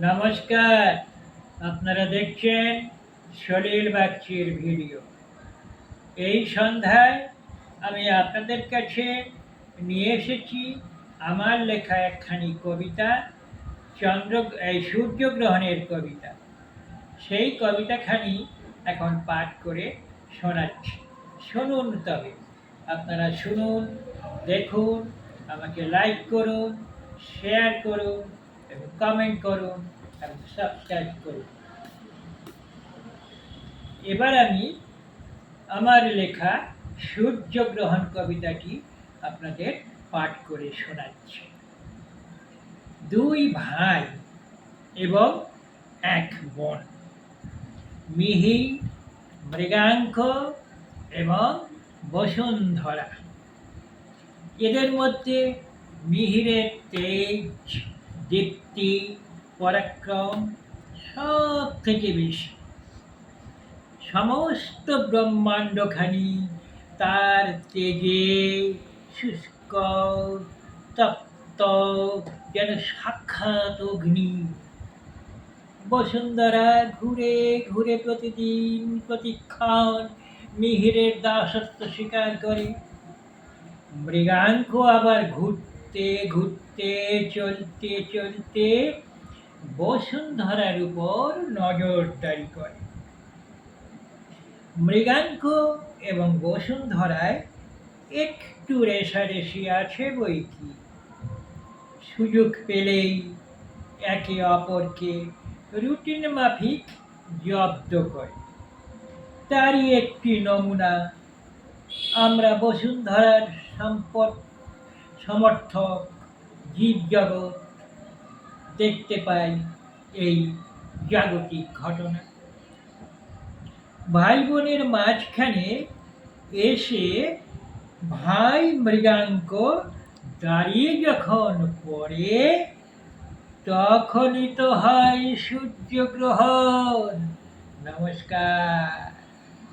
নমস্কার। আপনারা দেখছেন সলিল বাগচির ভিডিও। এই সন্ধ্যায় আমি আপনাদের কাছে নিয়ে এসেছি আমার লেখা একখানি কবিতা, সূর্যগ্রহণের কবিতা। সেই কবিতাখানি এখন পাঠ করে শোনাচ্ছি। শুনুন, তবে আপনারা শুনুন, দেখুন, আমাকে লাইক করুন, শেয়ার করুন এবং কমেন্ট করুন এবং সাবস্ক্রাইব করুন। এবার আমি আমার লেখা সূর্যগ্রহণ কবিতাটি আপনাদের পাঠ করে শোনাচ্ছি। দুই ভাই এবং এক বোন, মিহির, মৃগাঙ্ক এবং বসুন্ধরা। এদের মধ্যে মিহিরের তেজ, দীপ্তি, পরাক্রম সব থেকে বেশি। সমস্ত ব্রহ্মাণ্ডখানি তার তেজে শুষ্ক, তপ্ত, যেন সাক্ষাৎ অগ্নি। বসুন্ধরা ঘুরে ঘুরে প্রতিদিন প্রতিক্ষণ মিহিরের দাসত্ব স্বীকার করে। মৃগাঙ্ক আবার ঘুরতে ঘুরতে চলতে চলতে বসুন্ধরার উপর নজরদারি করে। মৃগাঙ্ক এবং বসুন্ধরায় একটু রেষারেষি আছে বৈকি। সুযোগ পেলেই একে অপরকে রুটিন মাফিক জব্দ করে। তারই একটি নমুনা আমরা বসুন্ধরার সমর্থক জীবজগৎ দেখতে পাই এই জাগতিক ঘটনা। ভাই বোনের মাঝখানে এসে ভাই মৃগাঙ্ক দাঁড়িয়ে যখন পড়ে, তখনই তো হয় সূর্যগ্রহণ। নমস্কার।